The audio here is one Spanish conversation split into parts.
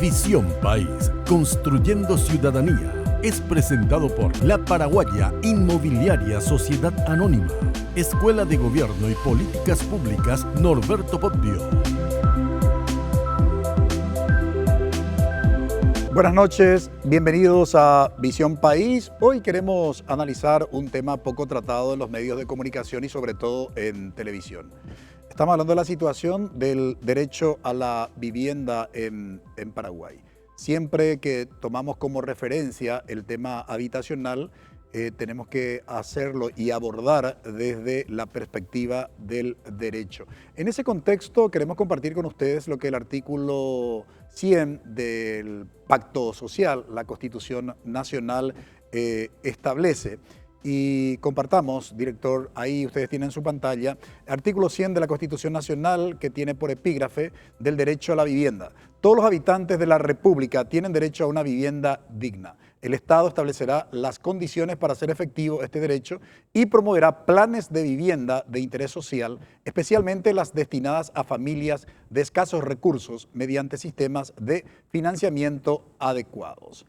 Visión País, construyendo ciudadanía, es presentado por La Paraguaya Inmobiliaria Sociedad Anónima, Escuela de Gobierno y Políticas Públicas Norberto Bobbio. Buenas noches, bienvenidos a Visión País. Hoy queremos analizar un tema poco tratado en los medios de comunicación y sobre todo en televisión. Estamos hablando de la situación del derecho a la vivienda en Paraguay. Siempre que tomamos como referencia el tema habitacional, tenemos que hacerlo y abordar desde la perspectiva del derecho. En ese contexto queremos compartir con ustedes lo que el artículo 100 del Pacto Social, la Constitución Nacional, establece. Y compartamos, director, ahí ustedes tienen en su pantalla, artículo 100 de la Constitución Nacional, que tiene por epígrafe del derecho a la vivienda. Todos los habitantes de la República tienen derecho a una vivienda digna. El Estado establecerá las condiciones para hacer efectivo este derecho y promoverá planes de vivienda de interés social, especialmente las destinadas a familias de escasos recursos, mediante sistemas de financiamiento adecuados.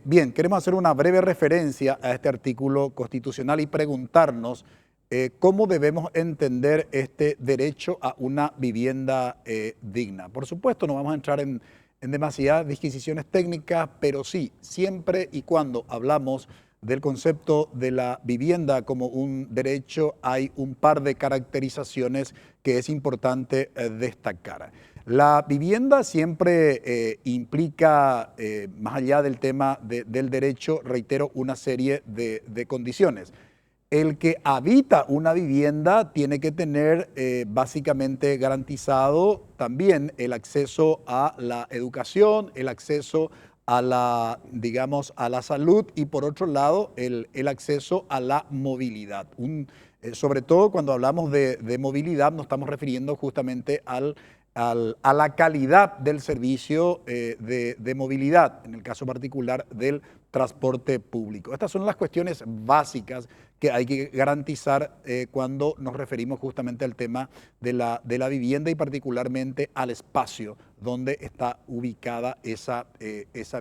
Bien, queremos hacer una breve referencia a este artículo constitucional y preguntarnos cómo debemos entender este derecho a una vivienda digna. Por supuesto, no vamos a entrar en demasiadas disquisiciones técnicas, pero sí, siempre y cuando hablamos del concepto de la vivienda como un derecho, hay un par de caracterizaciones que es importante destacar. La vivienda siempre implica, más allá del tema del derecho, reitero, una serie de condiciones. El que habita una vivienda tiene que tener básicamente garantizado también el acceso a la educación, el acceso a la, digamos, a la salud y por otro lado el acceso a la movilidad. Sobre todo cuando hablamos de movilidad nos estamos refiriendo justamente a la calidad del servicio de movilidad, en el caso particular del transporte público. Estas son las cuestiones básicas que hay que garantizar cuando nos referimos justamente al tema de la vivienda y particularmente al espacio donde está ubicada esa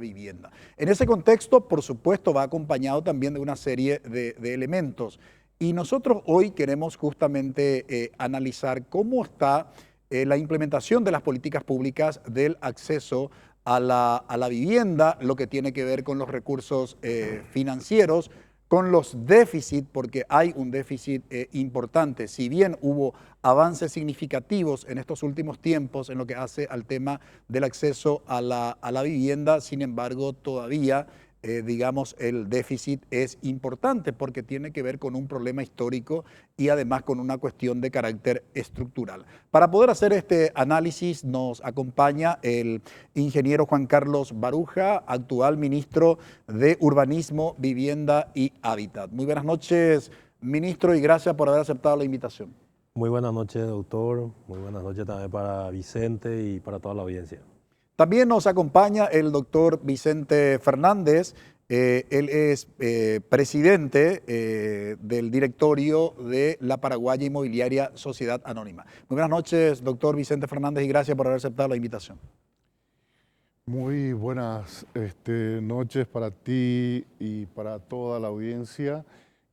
vivienda. En ese contexto, por supuesto, va acompañado también de una serie de elementos. Y nosotros hoy queremos justamente analizar cómo está la implementación de las políticas públicas del acceso a la vivienda, lo que tiene que ver con los recursos financieros, con los déficits, porque hay un déficit importante. Si bien hubo avances significativos en estos últimos tiempos en lo que hace al tema del acceso a la vivienda, sin embargo, todavía digamos, el déficit es importante porque tiene que ver con un problema histórico y además con una cuestión de carácter estructural. Para poder hacer este análisis nos acompaña el ingeniero Juan Carlos Baruja, actual ministro de Urbanismo, Vivienda y Hábitat. Muy buenas noches, ministro, y gracias por haber aceptado la invitación. Muy buenas noches, doctor. Muy buenas noches también para Vicente y para toda la audiencia. También nos acompaña el doctor Vicente Fernández. Él es presidente del directorio de La Paraguaya Inmobiliaria Sociedad Anónima. Muy buenas noches, doctor Vicente Fernández, y gracias por haber aceptado la invitación. Muy buenas noches para ti y para toda la audiencia.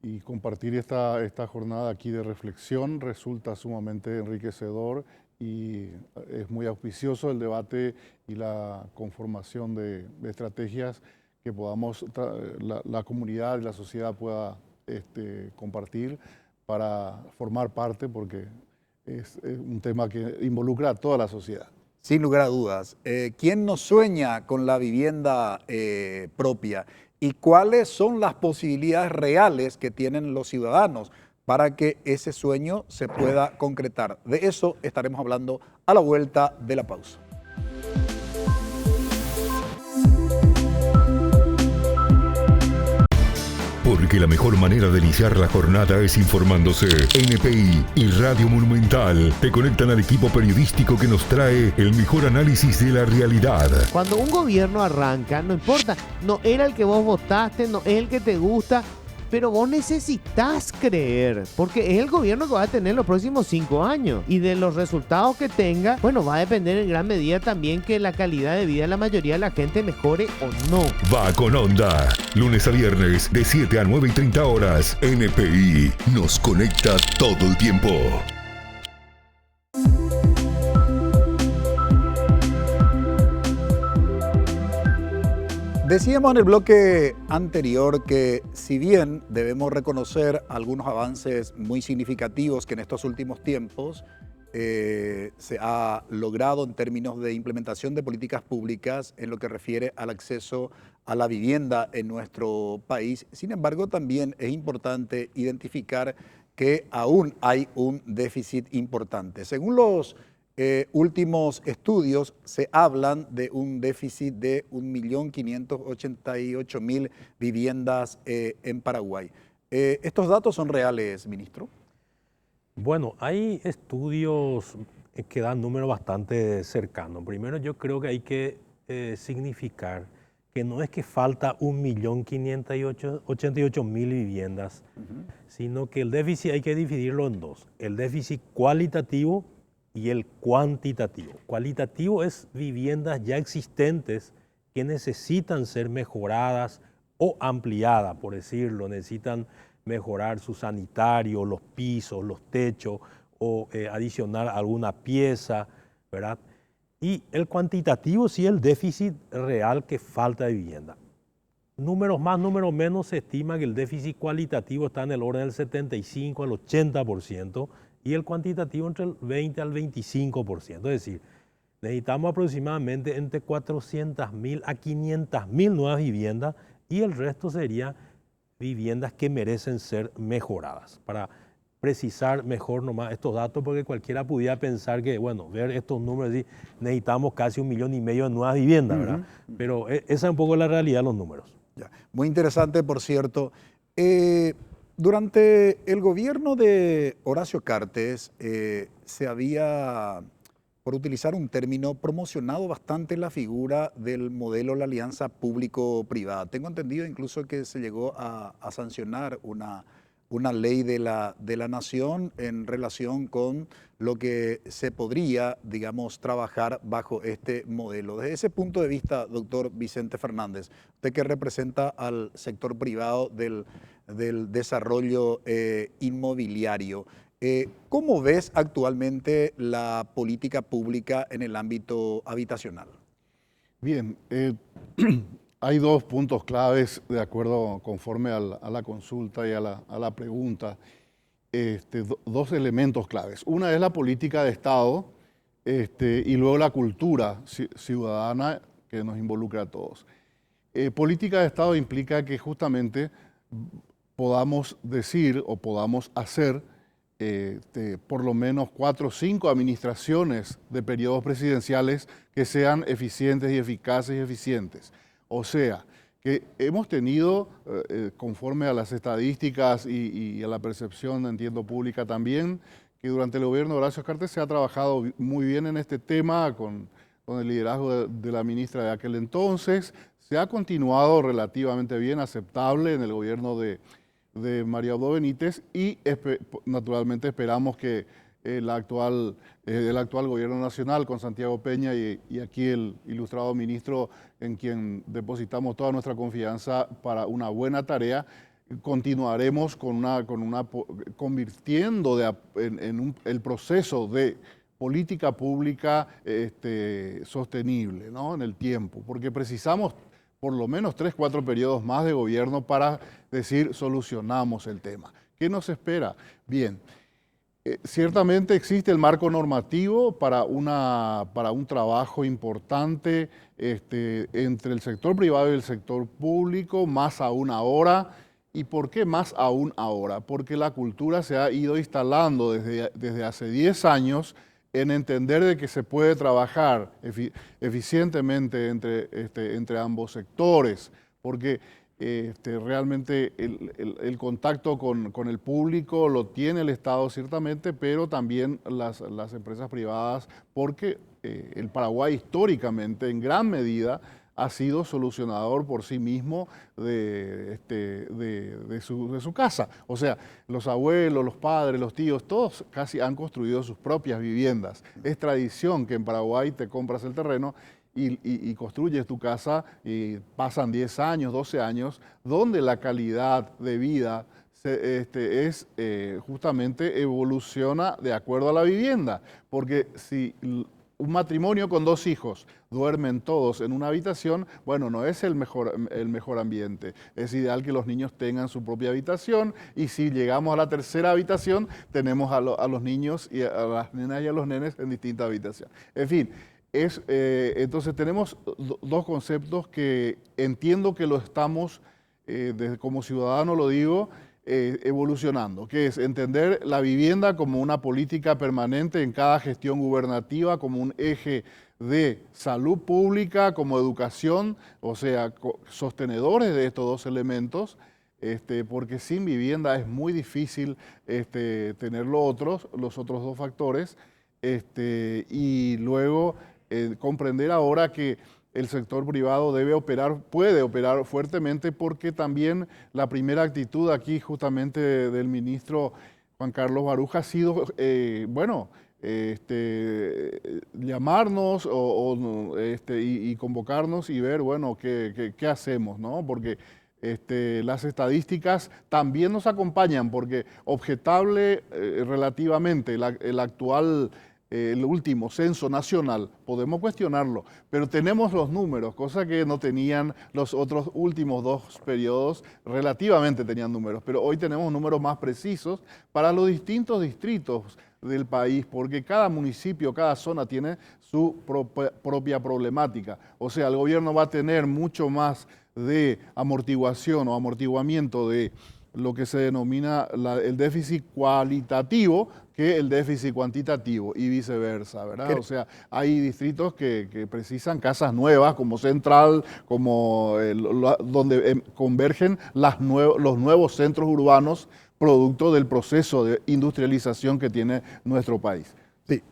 Y compartir esta jornada aquí de reflexión resulta sumamente enriquecedor y es muy auspicioso el debate y la conformación de estrategias que podamos, la comunidad y la sociedad pueda compartir para formar parte, porque es un tema que involucra a toda la sociedad. Sin lugar a dudas. ¿Quién no sueña con la vivienda propia? ¿Y cuáles son las posibilidades reales que tienen los ciudadanos para que ese sueño se pueda concretar? De eso estaremos hablando a la vuelta de la pausa. Porque la mejor manera de iniciar la jornada es informándose. NPI y Radio Monumental te conectan al equipo periodístico que nos trae el mejor análisis de la realidad. Cuando un gobierno arranca, no importa, no era el que vos votaste, no es el que te gusta, pero vos necesitas creer, porque es el gobierno que va a tener los próximos 5 años y de los resultados que tenga, bueno, va a depender en gran medida también que la calidad de vida de la mayoría de la gente mejore o no. Va con onda. Lunes a viernes de 7 a 9:30 horas. NPI nos conecta todo el tiempo. Decíamos en el bloque anterior que si bien debemos reconocer algunos avances muy significativos que en estos últimos tiempos se ha logrado en términos de implementación de políticas públicas en lo que refiere al acceso a la vivienda en nuestro país, sin embargo también es importante identificar que aún hay un déficit importante. Según los últimos estudios se hablan de un déficit de 1.588.000 viviendas en Paraguay. ¿Estos datos son reales, ministro? Bueno, hay estudios que dan números bastante cercanos. Primero, yo creo que hay que significar que no es que falta 1.588.000 viviendas, sino que el déficit hay que dividirlo en dos. El déficit cualitativo y el cuantitativo. Cualitativo es viviendas ya existentes que necesitan ser mejoradas o ampliadas, por decirlo, necesitan mejorar su sanitario, los pisos, los techos o adicionar alguna pieza, ¿verdad? Y el cuantitativo sí es el déficit real que falta de vivienda. Números más, números menos, se estima que el déficit cualitativo está en el orden del 75 al 80%, y el cuantitativo entre el 20 al 25%. Es decir, necesitamos aproximadamente entre 400.000 a 500.000 nuevas viviendas y el resto sería viviendas que merecen ser mejoradas. Para precisar mejor nomás estos datos, porque cualquiera pudiera pensar que, bueno, ver estos números y necesitamos casi 1,5 millones de nuevas viviendas, ¿verdad? Pero esa es un poco la realidad de los números. Ya. Muy interesante, por cierto. Durante el gobierno de Horacio Cartes se había, por utilizar un término, promocionado bastante la figura del modelo la alianza público-privada. Tengo entendido incluso que se llegó a sancionar una ley de la nación en relación con lo que se podría, digamos, trabajar bajo este modelo. Desde ese punto de vista, doctor Vicente Fernández, usted que representa al sector privado del desarrollo inmobiliario, ¿cómo ves actualmente la política pública en el ámbito habitacional? Bien, hay dos puntos claves de acuerdo conforme a la consulta y a la pregunta. Dos elementos claves. Una es la política de Estado y luego la cultura ciudadana que nos involucra a todos. Política de Estado implica que justamente podamos decir o podamos hacer por lo menos 4 o 5 administraciones de periodos presidenciales que sean eficientes y eficaces y eficientes. O sea, que hemos tenido, conforme a las estadísticas y a la percepción, entiendo, pública también, que durante el gobierno de Horacio Cartes se ha trabajado muy bien en este tema con el liderazgo de la ministra de aquel entonces. Se ha continuado relativamente bien, aceptable en el gobierno de María Odo Benítez y naturalmente esperamos que el actual gobierno nacional con Santiago Peña y aquí el ilustrado ministro en quien depositamos toda nuestra confianza para una buena tarea, continuaremos convirtiendo en el proceso de política pública sostenible, ¿no? En el tiempo, porque precisamos por lo menos 3 o 4 periodos más de gobierno para decir solucionamos el tema. ¿Qué nos espera? Bien, ciertamente existe el marco normativo para un trabajo importante entre el sector privado y el sector público, más aún ahora. ¿Y por qué más aún ahora? Porque la cultura se ha ido instalando desde hace 10 años en entender de que se puede trabajar eficientemente entre ambos sectores, porque realmente el contacto con el público lo tiene el Estado ciertamente, pero también las empresas privadas, porque el Paraguay históricamente en gran medida ha sido solucionador por sí mismo de su casa. O sea, los abuelos, los padres, los tíos, todos casi han construido sus propias viviendas. Es tradición que en Paraguay te compras el terreno y construyes tu casa y pasan 10 años, 12 años, donde la calidad de vida justamente evoluciona de acuerdo a la vivienda. Porque si un matrimonio con 2 hijos duermen todos en una habitación, bueno, no es el mejor ambiente. Es ideal que los niños tengan su propia habitación, y si llegamos a la tercera habitación, tenemos a los niños y a las nenas y a los nenes en distintas habitaciones. En fin, entonces tenemos 2 conceptos que entiendo que lo estamos, como ciudadano lo digo, evolucionando, que es entender la vivienda como una política permanente en cada gestión gubernativa, como un eje de salud pública, como educación, o sea, sostenedores de estos 2 elementos, porque sin vivienda es muy difícil tener los otros 2 factores, y luego comprender ahora que el sector privado puede operar fuertemente, porque también la primera actitud aquí justamente del ministro Juan Carlos Baruja ha sido, llamarnos y convocarnos y ver, bueno, qué hacemos, ¿no? Porque las estadísticas también nos acompañan, porque objetable relativamente el último censo nacional, podemos cuestionarlo, pero tenemos los números, cosa que no tenían los otros últimos 2 periodos, relativamente tenían números, pero hoy tenemos números más precisos para los distintos distritos del país, porque cada municipio, cada zona tiene su propia problemática. O sea, el gobierno va a tener mucho más de amortiguación o amortiguamiento de lo que se denomina el déficit cualitativo que el déficit cuantitativo, y viceversa, ¿verdad? O sea, hay distritos que precisan casas nuevas, como Central, como donde convergen los nuevos centros urbanos, producto del proceso de industrialización que tiene nuestro país. Sí,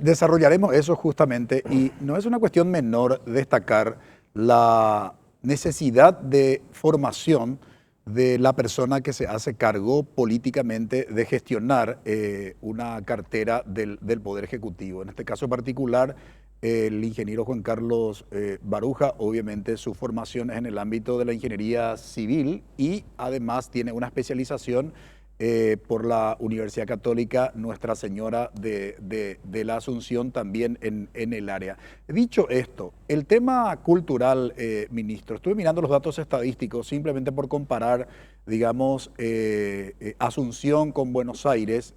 desarrollaremos eso justamente, y no es una cuestión menor destacar la necesidad de formación de la persona que se hace cargo políticamente de gestionar una cartera del Poder Ejecutivo. En este caso particular, el ingeniero Juan Carlos Baruja, obviamente su formación es en el ámbito de la ingeniería civil, y además tiene una especialización por la Universidad Católica Nuestra Señora de la Asunción, también en el área. Dicho esto, el tema cultural, ministro, estuve mirando los datos estadísticos simplemente por comparar, digamos, Asunción con Buenos Aires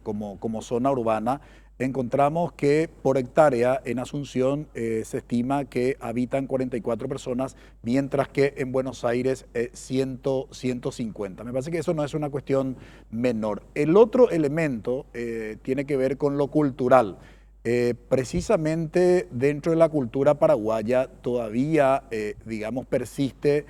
como zona urbana. Encontramos que por hectárea en Asunción se estima que habitan 44 personas, mientras que en Buenos Aires 150. Me parece que eso no es una cuestión menor. El otro elemento tiene que ver con lo cultural. Precisamente dentro de la cultura paraguaya todavía, digamos, persiste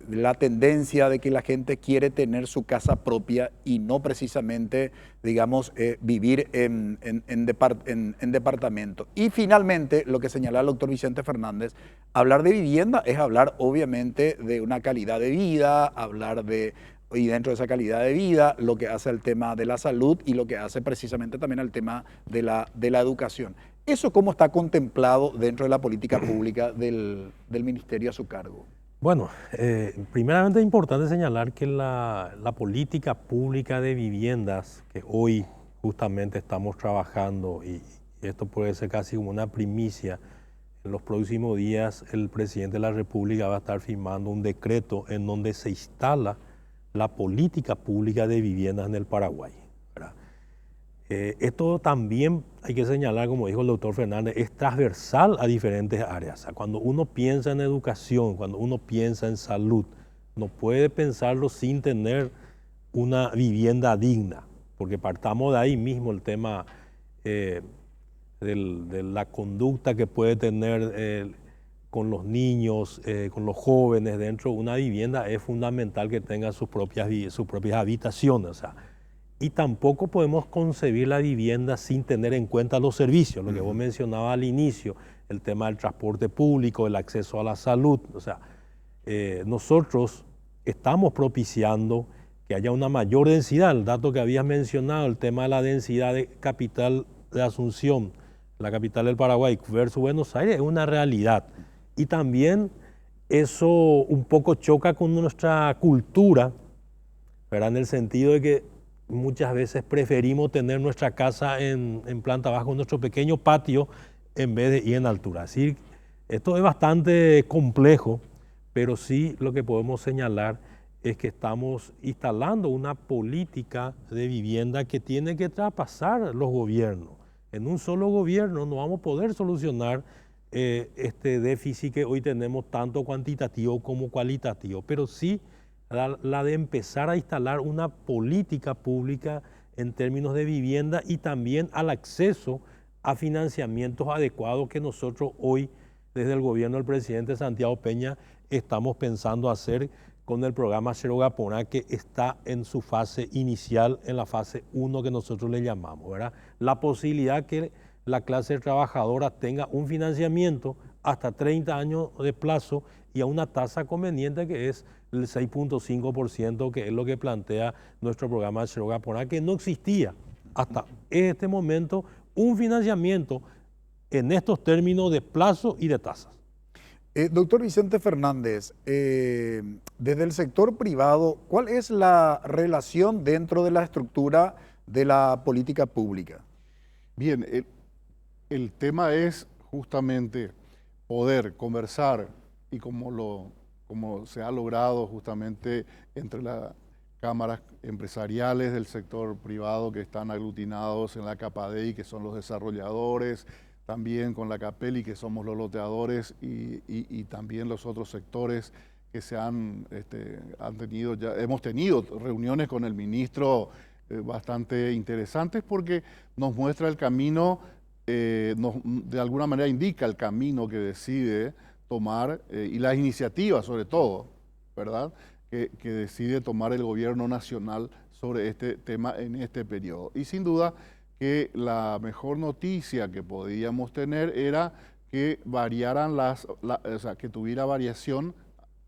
la tendencia de que la gente quiere tener su casa propia y no precisamente, digamos, vivir en departamento. Y finalmente, lo que señala el doctor Vicente Fernández, hablar de vivienda es hablar obviamente de una calidad de vida, y dentro de esa calidad de vida, lo que hace el tema de la salud y lo que hace precisamente también el tema de la educación. ¿Eso cómo está contemplado dentro de la política pública del ministerio a su cargo? Bueno, primeramente es importante señalar que la política pública de viviendas que hoy justamente estamos trabajando, y esto puede ser casi como una primicia, en los próximos días el presidente de la República va a estar firmando un decreto en donde se instala la política pública de viviendas en el Paraguay, ¿verdad? Esto también hay que señalar, como dijo el doctor Fernández, es transversal a diferentes áreas. O sea, cuando uno piensa en educación, cuando uno piensa en salud, no puede pensarlo sin tener una vivienda digna, porque partamos de ahí mismo el tema de la conducta que puede tener con los niños, con los jóvenes dentro de una vivienda. Es fundamental que tengan sus propias habitaciones. O sea, y tampoco podemos concebir la vivienda sin tener en cuenta los servicios, lo que vos mencionabas al inicio, el tema del transporte público, el acceso a la salud. O sea, nosotros estamos propiciando que haya una mayor densidad. El dato que habías mencionado, el tema de la densidad de capital de Asunción, la capital del Paraguay versus Buenos Aires, es una realidad. Y también eso un poco choca con nuestra cultura, ¿verdad? En el sentido de que muchas veces preferimos tener nuestra casa en planta baja, en nuestro pequeño patio, en vez de ir en altura. Así, esto es bastante complejo, pero sí lo que podemos señalar es que estamos instalando una política de vivienda que tiene que traspasar los gobiernos. En un solo gobierno no vamos a poder solucionar este déficit que hoy tenemos, tanto cuantitativo como cualitativo, pero sí la de empezar a instalar una política pública en términos de vivienda y también al acceso a financiamientos adecuados que nosotros hoy, desde el gobierno del presidente Santiago Peña, estamos pensando hacer con el programa Xerogaporá, que está en su fase inicial, en la fase 1 que nosotros le llamamos, ¿verdad? La posibilidad que la clase trabajadora tenga un financiamiento hasta 30 años de plazo y a una tasa conveniente que es el 6.5%, que es lo que plantea nuestro programa Xerogaporá, que no existía hasta este momento un financiamiento en estos términos de plazo y de tasas. Doctor Vicente Fernández, desde el sector privado, ¿cuál es la relación dentro de la estructura de la política pública? Bien, el tema es justamente poder conversar y como se ha logrado justamente entre las cámaras empresariales del sector privado que están aglutinados en la CAPADEI, que son los desarrolladores, también con la CAPELI, que somos los loteadores, y también los otros sectores que se han tenido, ya hemos tenido reuniones con el ministro bastante interesantes porque nos muestra el camino, de alguna manera indica el camino que decide tomar y las iniciativas sobre todo, ¿verdad?, que decide tomar el gobierno nacional sobre este tema en este periodo. Y sin duda que la mejor noticia que podíamos tener era que variaran o sea, que tuviera variación,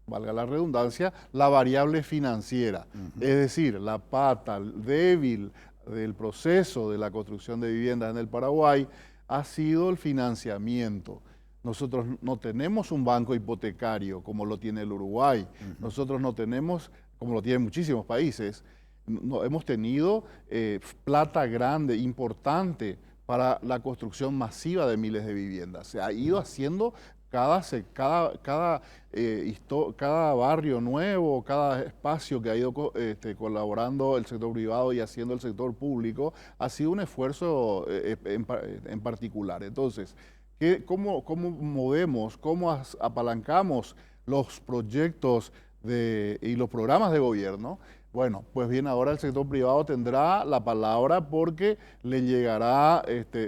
valga la redundancia, la variable financiera. Es decir, la pata débil del proceso de la construcción de viviendas en el Paraguay ha sido el financiamiento. Nosotros no tenemos un banco hipotecario como lo tiene el Uruguay. Nosotros no tenemos, como lo tienen muchísimos países, no, hemos tenido plata grande, importante, para la construcción masiva de miles de viviendas. Se ha ido haciendo cada barrio nuevo, cada espacio que ha ido colaborando el sector privado y haciendo el sector público, ha sido un esfuerzo en particular. Entonces, ¿cómo movemos, cómo apalancamos los proyectos y los programas de gobierno? Bueno, pues bien, ahora el sector privado tendrá la palabra porque le llegará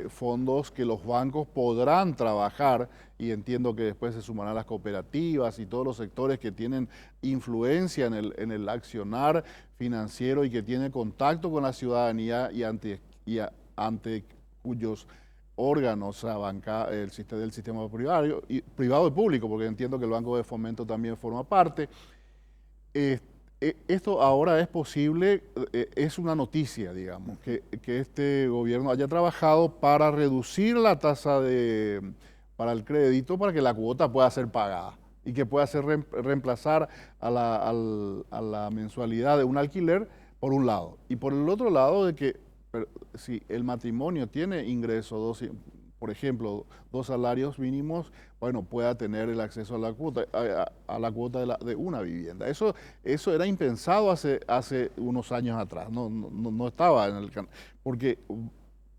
fondos que los bancos podrán trabajar, y entiendo que después se sumarán las cooperativas y todos los sectores que tienen influencia en el accionar financiero y que tienen contacto con la ciudadanía y ante cuyos órganos del sistema privado y público, porque entiendo que el Banco de Fomento también forma parte. Esto ahora es posible, es una noticia, digamos, que este gobierno haya trabajado para reducir la tasa para el crédito, para que la cuota pueda ser pagada y que pueda ser reemplazar a la mensualidad de un alquiler, por un lado. Y por el otro lado, de que si el matrimonio tiene ingresos, por ejemplo, 2 salarios mínimos, bueno, pueda tener el acceso a la cuota de una vivienda. Eso era impensado hace unos años atrás, no estaba porque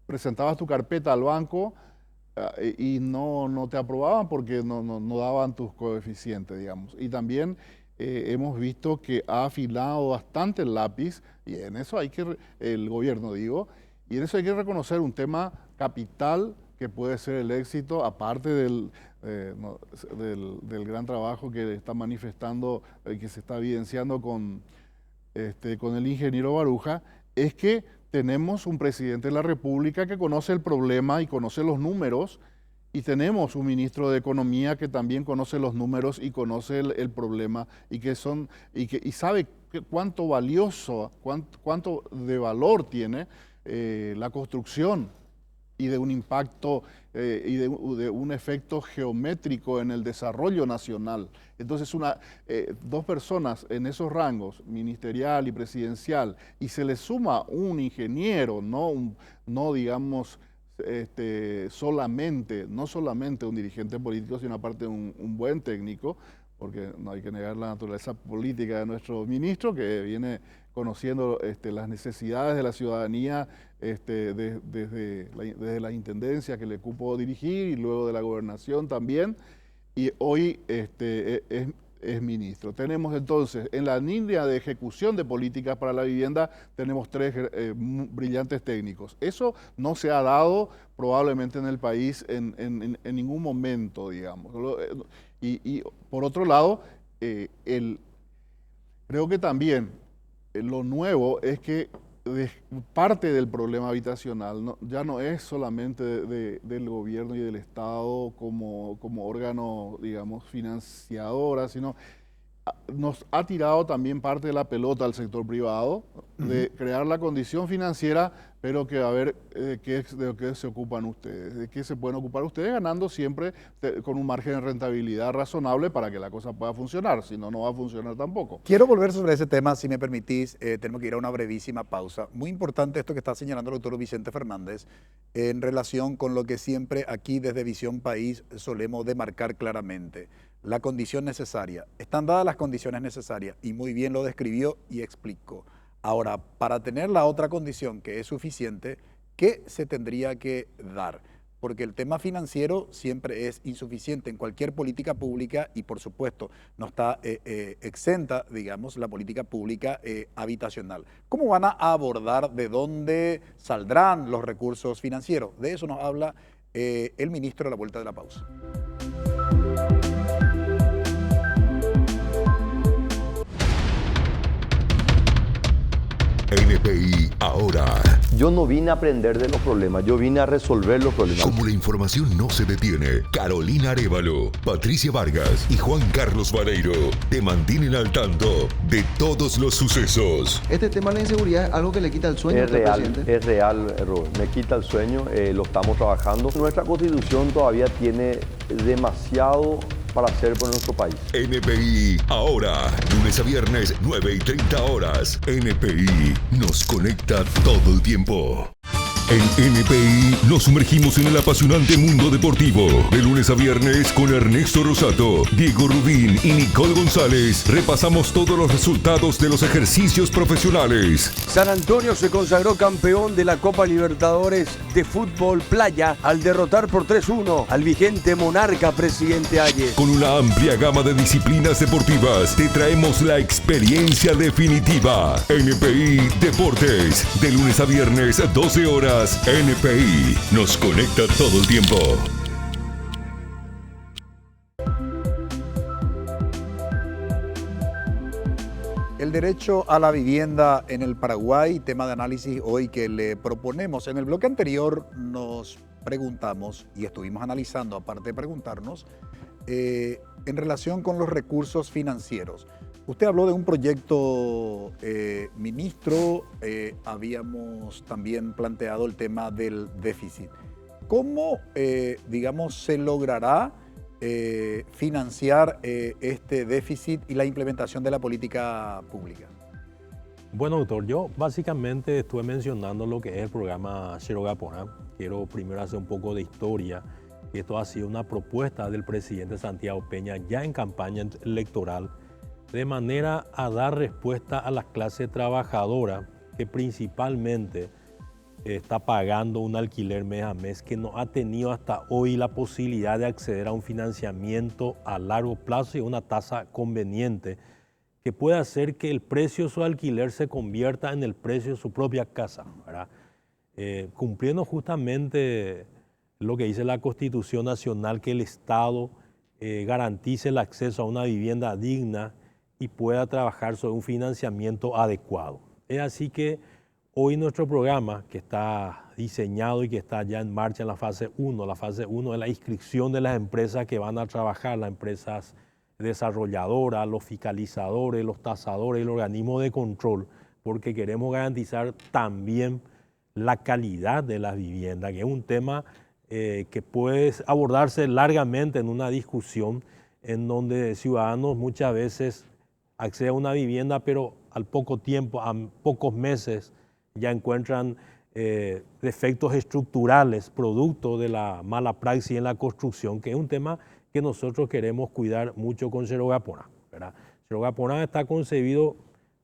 presentabas tu carpeta al banco y no te aprobaban porque no daban tus coeficientes, digamos. Y también hemos visto que ha afilado bastante el lápiz, y en eso el gobierno digo, y en eso hay que reconocer un tema capital que puede ser el éxito, aparte del gran trabajo que está manifestando, que se está evidenciando con el ingeniero Baruja, es que tenemos un presidente de la República que conoce el problema y conoce los números, y tenemos un ministro de Economía que también conoce los números y conoce el problema y sabe cuánto valioso, cuánto de valor tiene la construcción y de un impacto y de un efecto geométrico en el desarrollo nacional. Entonces, dos personas en esos rangos, ministerial y presidencial, y se le suma un ingeniero, no digamos no solamente un dirigente político, sino aparte un buen técnico, porque no hay que negar la naturaleza política de nuestro ministro, que viene conociendo las necesidades de la ciudadanía desde la intendencia que le cupo dirigir y luego de la gobernación también, y hoy es ministro. Tenemos entonces, en la línea de ejecución de políticas para la vivienda, tenemos 3 brillantes técnicos. Eso no se ha dado probablemente en el país en ningún momento, digamos. Y por otro lado, creo que también lo nuevo es que parte del problema habitacional ya no es solamente del gobierno y del Estado como órgano, digamos, financiadora, sino nos ha tirado también parte de la pelota al sector privado de crear la condición financiera, pero que a ver de qué se ocupan ustedes, de qué se pueden ocupar ustedes, ganando siempre con un margen de rentabilidad razonable para que la cosa pueda funcionar, si no, no va a funcionar tampoco. Quiero volver sobre ese tema, si me permitís, tenemos que ir a una brevísima pausa. Muy importante esto que está señalando el doctor Vicente Fernández en relación con lo que siempre aquí desde Visión País solemos demarcar claramente. La condición necesaria. Están dadas las condiciones necesarias y muy bien lo describió y explicó. Ahora, para tener la otra condición que es suficiente, ¿qué se tendría que dar? Porque el tema financiero siempre es insuficiente en cualquier política pública y por supuesto no está exenta, digamos, la política pública habitacional. ¿Cómo van a abordar de dónde saldrán los recursos financieros? De eso nos habla el ministro a la vuelta de la pausa. NPI ahora. Yo no vine a aprender de los problemas, yo vine a resolver los problemas. Como la información no se detiene, Carolina Arévalo, Patricia Vargas y Juan Carlos Vareiro te mantienen al tanto de todos los sucesos. Este tema de la inseguridad es algo que le quita el sueño al presidente. Es real, Robert. Me quita el sueño, lo estamos trabajando. Nuestra constitución todavía tiene demasiado para hacer por nuestro país. NPI ahora, lunes a viernes, 9:30 horas. NPI nos conecta todo el tiempo. En NPI nos sumergimos en el apasionante mundo deportivo. De lunes a viernes con Ernesto Rosato, Diego Rubín y Nicole González repasamos todos los resultados de los ejercicios profesionales. San Antonio se consagró campeón de la Copa Libertadores de Fútbol Playa al derrotar por 3-1 al vigente monarca Presidente Hayes. Con una amplia gama de disciplinas deportivas te traemos la experiencia definitiva. NPI Deportes, de lunes a viernes, 12 horas. NPI nos conecta todo el tiempo. El derecho a la vivienda en el Paraguay, tema de análisis hoy que le proponemos. En el bloque anterior nos preguntamos y estuvimos analizando, aparte de preguntarnos, en relación con los recursos financieros. Usted habló de un proyecto, ministro, habíamos también planteado el tema del déficit. ¿Cómo, digamos, se logrará financiar este déficit y la implementación de la política pública? Bueno, doctor, yo básicamente estuve mencionando lo que es el programa Xerogapona. Quiero primero hacer un poco de historia. Esto ha sido una propuesta del presidente Santiago Peña ya en campaña electoral, de manera a dar respuesta a la clase trabajadora que principalmente está pagando un alquiler mes a mes, que no ha tenido hasta hoy la posibilidad de acceder a un financiamiento a largo plazo y a una tasa conveniente que pueda hacer que el precio de su alquiler se convierta en el precio de su propia casa, ¿verdad? Cumpliendo justamente lo que dice la Constitución Nacional, que el Estado garantice el acceso a una vivienda digna y pueda trabajar sobre un financiamiento adecuado. Es así que Hoy nuestro programa, que está diseñado y que está ya en marcha en la fase 1, la fase 1 es la inscripción de las empresas que van a trabajar, las empresas desarrolladoras, los fiscalizadores, los tasadores y el organismo de control, porque queremos garantizar también la calidad de las viviendas, que es un tema que puede abordarse largamente en una discusión en donde ciudadanos muchas veces acceden a una vivienda, pero al poco tiempo, a pocos meses, ya encuentran defectos estructurales producto de la mala praxis en la construcción, que es un tema que nosotros queremos cuidar mucho con Cerro Gapona, ¿verdad? Cerro Gapona está concebido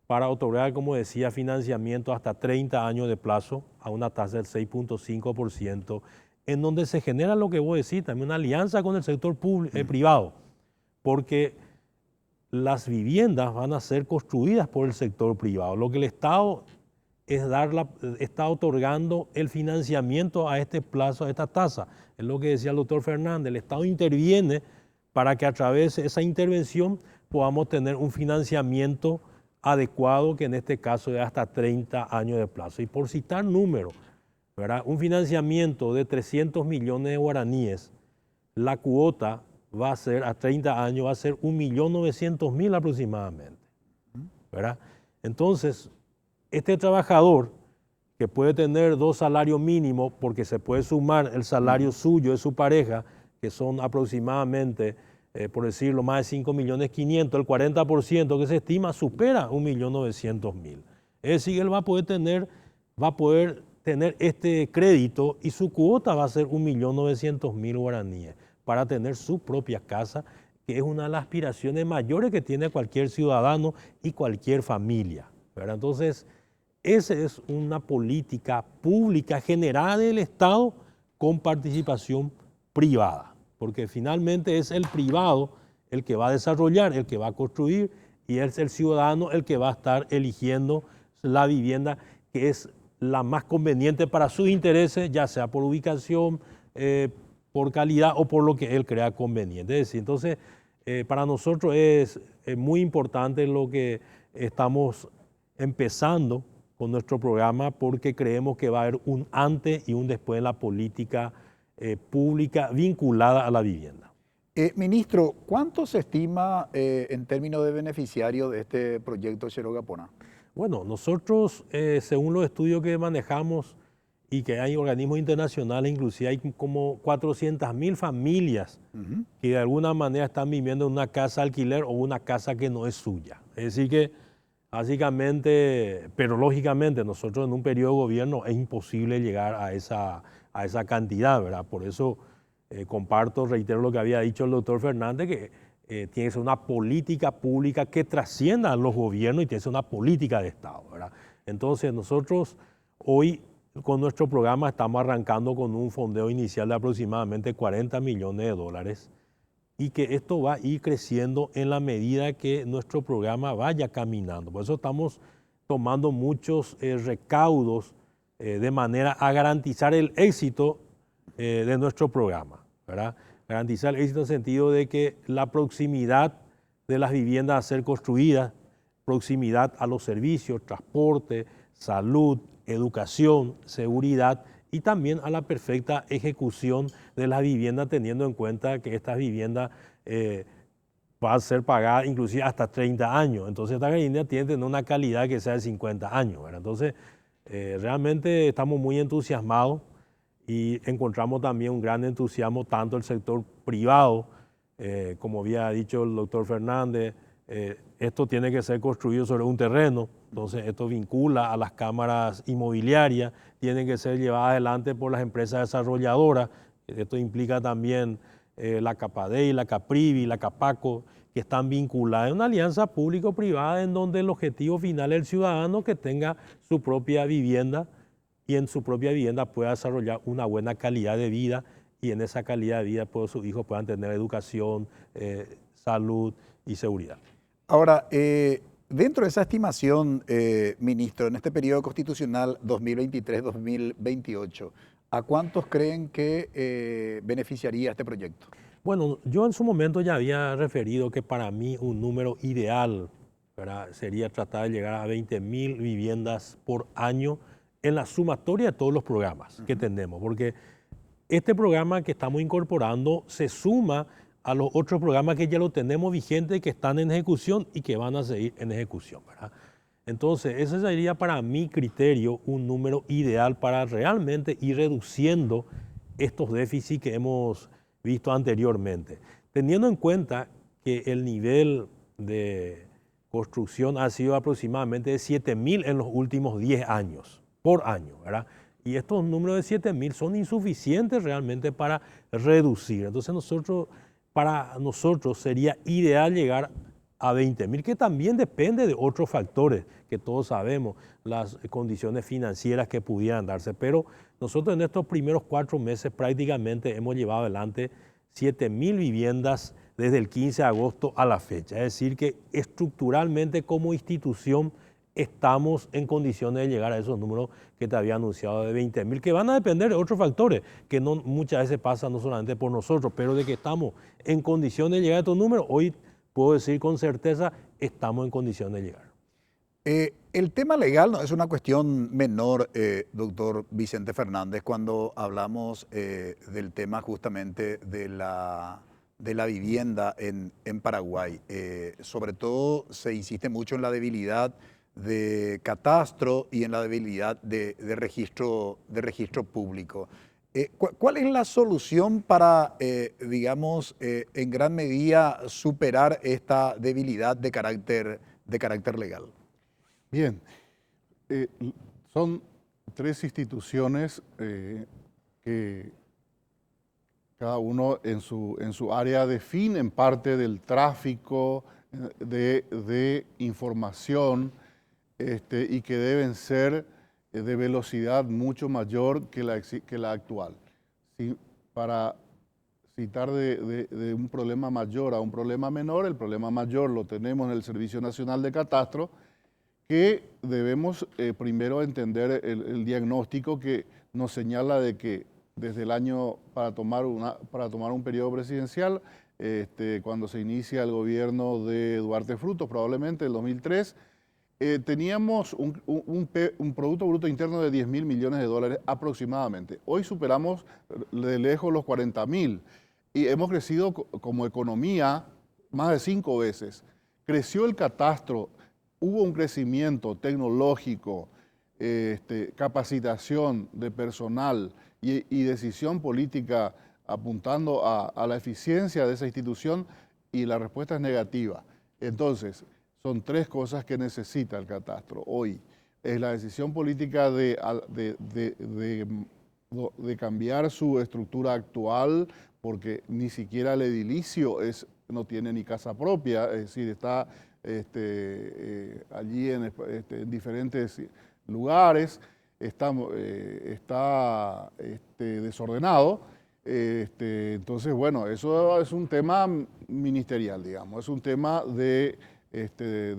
para otorgar, como decía, financiamiento hasta 30 años de plazo a una tasa del 6.5%, en donde se genera lo que vos decís, también una alianza con el sector privado, porque las viviendas van a ser construidas por el sector privado. Lo que el Estado está otorgando el financiamiento a este plazo, a esta tasa. Es lo que decía el doctor Fernández, el Estado interviene para que a través de esa intervención podamos tener un financiamiento adecuado, que en este caso es hasta 30 años de plazo. Y por citar números, ¿verdad? Un financiamiento de 300 millones de guaraníes, la cuota va a ser a 30 años, va a ser 1.900.000 aproximadamente, ¿verdad? Entonces, este trabajador que puede tener 2 salarios mínimos, porque se puede sumar el salario suyo de su pareja, que son aproximadamente, por decirlo, más de 5.500.000, el 40% que se estima supera 1.900.000. Es decir, él va a poder tener este crédito y su cuota va a ser 1.900.000 guaraníes para tener su propia casa, que es una de las aspiraciones mayores que tiene cualquier ciudadano y cualquier familia, ¿verdad? Entonces, esa es una política pública generada del Estado con participación privada, porque finalmente es el privado el que va a desarrollar, el que va a construir, y es el ciudadano el que va a estar eligiendo la vivienda que es la más conveniente para sus intereses, ya sea por ubicación, por calidad o por lo que él crea conveniente. Es decir, entonces, para nosotros es muy importante lo que estamos empezando con nuestro programa, porque creemos que va a haber un antes y un después en la política pública vinculada a la vivienda. Ministro, ¿cuánto se estima en términos de beneficiarios de este proyecto Cerro Gapona? Bueno, nosotros, según los estudios que manejamos y que hay organismos internacionales, inclusive hay como 400.000 familias que de alguna manera están viviendo en una casa alquiler o una casa que no es suya. Es decir que, básicamente, pero lógicamente nosotros en un periodo de gobierno es imposible llegar a esa cantidad, ¿verdad? Por eso comparto, reitero lo que había dicho el doctor Fernández, que tiene que ser una política pública que trascienda a los gobiernos y tiene que ser una política de Estado, ¿verdad? Entonces nosotros hoy con nuestro programa estamos arrancando con un fondeo inicial de aproximadamente 40 millones de dólares y que esto va a ir creciendo en la medida que nuestro programa vaya caminando. Por eso estamos tomando muchos recaudos de manera a garantizar el éxito de nuestro programa, ¿verdad? Garantizar el éxito en el sentido de que la proximidad de las viviendas a ser construidas, proximidad a los servicios, transporte, salud, educación, seguridad y también a la perfecta ejecución de las viviendas, teniendo en cuenta que estas viviendas van a ser pagadas inclusive hasta 30 años. Entonces esta vivienda tiene que tener una calidad que sea de 50 años, ¿verdad? Entonces realmente estamos muy entusiasmados y encontramos también un gran entusiasmo tanto del sector privado, como había dicho el doctor Fernández, esto tiene que ser construido sobre un terreno, entonces esto vincula a las cámaras inmobiliarias, tiene que ser llevada adelante por las empresas desarrolladoras, esto implica también la Capadei, la Caprivi, la Capaco, que están vinculadas en una alianza público-privada en donde el objetivo final es el ciudadano que tenga su propia vivienda y en su propia vivienda pueda desarrollar una buena calidad de vida y en esa calidad de vida pues, sus hijos puedan tener educación, salud y seguridad. Ahora, dentro de esa estimación, ministro, en este periodo constitucional 2023-2028, ¿a cuántos creen que beneficiaría este proyecto? Bueno, yo en su momento ya había referido que para mí un número ideal, ¿verdad?, sería tratar de llegar a 20.000 viviendas por año en la sumatoria de todos los programas que tenemos, porque este programa que estamos incorporando se suma a los otros programas que ya lo tenemos vigentes, que están en ejecución y que van a seguir en ejecución, ¿verdad? Entonces, ese sería para mi criterio un número ideal para realmente ir reduciendo estos déficits que hemos visto anteriormente. Teniendo en cuenta que el nivel de construcción ha sido aproximadamente de 7.000 en los últimos 10 años, por año, ¿verdad? Y estos números de 7.000 son insuficientes realmente para reducir. Entonces para nosotros sería ideal llegar a 20.000, que también depende de otros factores que todos sabemos, las condiciones financieras que pudieran darse. Pero nosotros en estos primeros 4 meses prácticamente hemos llevado adelante 7.000 viviendas desde el 15 de agosto a la fecha. Es decir, que estructuralmente como institución estamos en condiciones de llegar a esos números que te había anunciado de 20.000, que van a depender de otros factores, que no, muchas veces pasan no solamente por nosotros, pero de que estamos en condiciones de llegar a estos números, hoy puedo decir con certeza, estamos en condiciones de llegar. El tema legal no es una cuestión menor, doctor Vicente Fernández, cuando hablamos del tema justamente de la vivienda en Paraguay. Sobre todo se insiste mucho en la debilidad de catastro y en la debilidad de registro público. ¿Cuál es la solución para, digamos, en gran medida superar esta debilidad de carácter legal? Bien, son 3 instituciones que cada uno en su área definen parte del tráfico de información y que deben ser de velocidad mucho mayor que la actual. Para citar de un problema mayor a un problema menor, el problema mayor lo tenemos en el Servicio Nacional de Catastro, que debemos primero entender el diagnóstico que nos señala de que desde el año, para tomar un periodo presidencial, cuando se inicia el gobierno de Duarte Frutos, probablemente el 2003, teníamos un Producto Bruto Interno de 10.000 millones de dólares aproximadamente. Hoy superamos de lejos los 40.000 y hemos crecido como economía más de 5 veces. Creció el catastro, hubo un crecimiento tecnológico, capacitación de personal y decisión política apuntando a la eficiencia de esa institución, y la respuesta es negativa. Entonces, son 3 cosas que necesita el catastro hoy. Es la decisión política de cambiar su estructura actual, porque ni siquiera el edilicio no tiene ni casa propia, es decir, está allí en diferentes lugares, está desordenado. Entonces, bueno, eso es un tema ministerial, digamos, es un tema de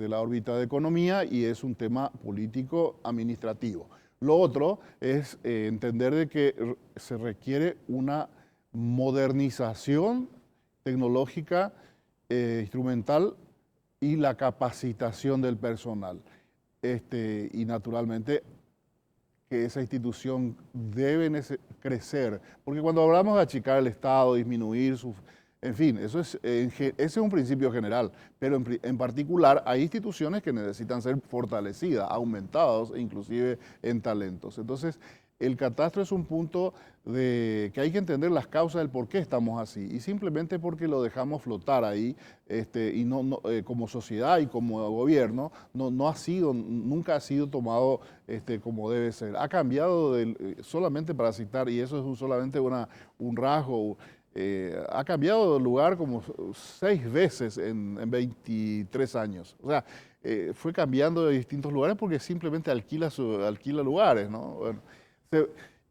la órbita de economía y es un tema político administrativo. Lo otro es entender de que se requiere una modernización tecnológica, instrumental, y la capacitación del personal. Y naturalmente que esa institución debe crecer, porque cuando hablamos de achicar el Estado, disminuir su... En fin, ese es un principio general, pero en particular hay instituciones que necesitan ser fortalecidas, aumentadas, inclusive en talentos. Entonces, el catastro es un punto que hay que entender las causas del por qué estamos así, y simplemente porque lo dejamos flotar ahí, y como sociedad y como gobierno, nunca ha sido tomado como debe ser. Ha cambiado, solamente para citar, y eso es solamente un rasgo, ha cambiado de lugar como 6 veces en 23 años. O sea, fue cambiando de distintos lugares porque simplemente alquila lugares, ¿no? Bueno,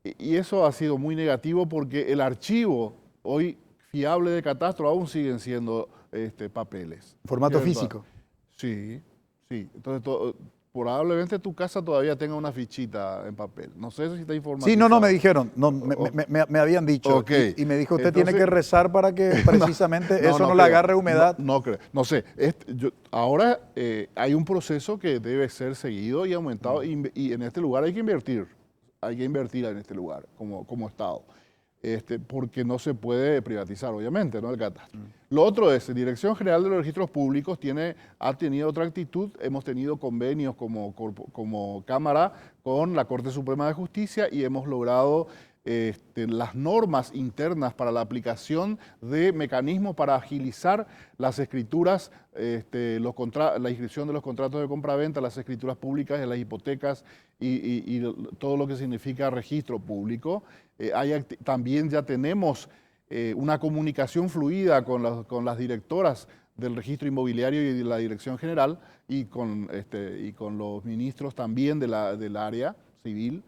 y eso ha sido muy negativo porque el archivo hoy fiable de catastro aún siguen siendo papeles. ¿Formato físico? Sí, sí. Entonces, probablemente tu casa todavía tenga una fichita en papel. No sé si está informatizado. Sí, no, me dijeron. No, me habían dicho. Okay. Y me dijo, usted tiene que rezar para que precisamente no le agarre humedad. No sé. Ahora hay un proceso que debe ser seguido y aumentado, y en este lugar hay que invertir. hay que invertir en este lugar como Estado. Porque no se puede privatizar, obviamente, ¿no? El catastro. Lo otro es, la Dirección General de los Registros Públicos ha tenido otra actitud. Hemos tenido convenios como Cámara con la Corte Suprema de Justicia y hemos logrado las normas internas para la aplicación de mecanismos para agilizar las escrituras, la inscripción de los contratos de compraventa, las escrituras públicas de las hipotecas y todo lo que significa registro público. También ya tenemos una comunicación fluida con las directoras del registro inmobiliario y de la Dirección General y con los ministros también del área civil.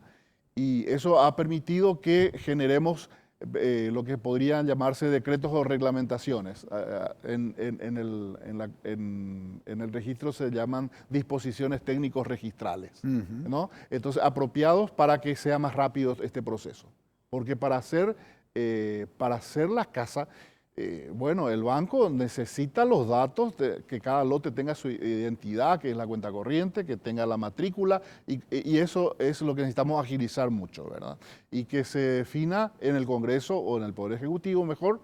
Y eso ha permitido que generemos lo que podrían llamarse decretos o reglamentaciones. En el registro se llaman disposiciones técnicos registrales, ¿no? Entonces, apropiados para que sea más rápido este proceso. Porque para hacer la casa, bueno, el banco necesita los datos, que cada lote tenga su identidad, que es la cuenta corriente, que tenga la matrícula, y eso es lo que necesitamos agilizar mucho, ¿verdad? Y que se defina en el Congreso o en el Poder Ejecutivo, mejor,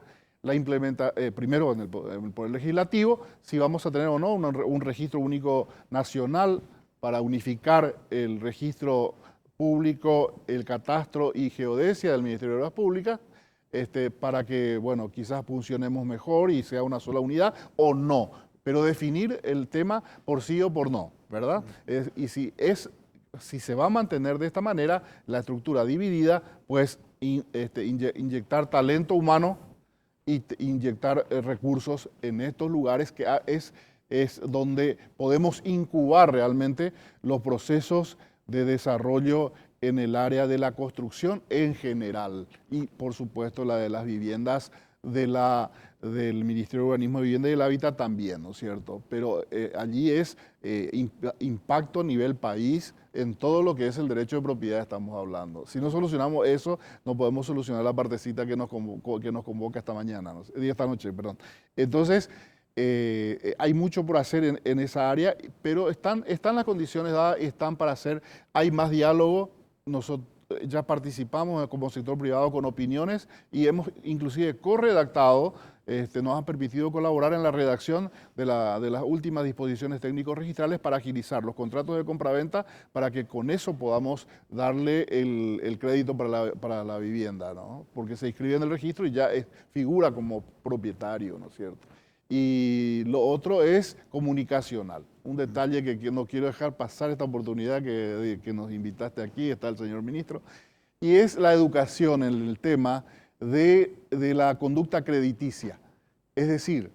primero en el Poder Legislativo, si vamos a tener o no un registro único nacional para unificar el registro público, el catastro y geodesia del Ministerio de Obras Públicas, para que, bueno, quizás funcionemos mejor y sea una sola unidad o no, pero definir el tema por sí o por no, ¿verdad? Y si se va a mantener de esta manera la estructura dividida, pues inyectar talento humano y inyectar recursos en estos lugares que es donde podemos incubar realmente los procesos de desarrollo en el área de la construcción en general y, por supuesto, la de las viviendas del Ministerio de Urbanismo, Vivienda y el Hábitat también, ¿no es cierto? Pero allí es impacto a nivel país en todo lo que es el derecho de propiedad estamos hablando. Si no solucionamos eso, no podemos solucionar la partecita que nos convoca esta noche, perdón. Entonces, hay mucho por hacer en esa área, pero están las condiciones dadas, están para hacer, hay más diálogo. Nosotros ya participamos como sector privado con opiniones y hemos inclusive corredactado, nos han permitido colaborar en la redacción de las últimas disposiciones técnicos registrales para agilizar los contratos de compraventa para que con eso podamos darle el crédito para la vivienda, ¿no? Porque se inscribe en el registro y ya figura como propietario, ¿no es cierto? Y lo otro es comunicacional. Un detalle que no quiero dejar pasar esta oportunidad que nos invitaste aquí, está el señor ministro, y es la educación en el tema de la conducta crediticia. Es decir,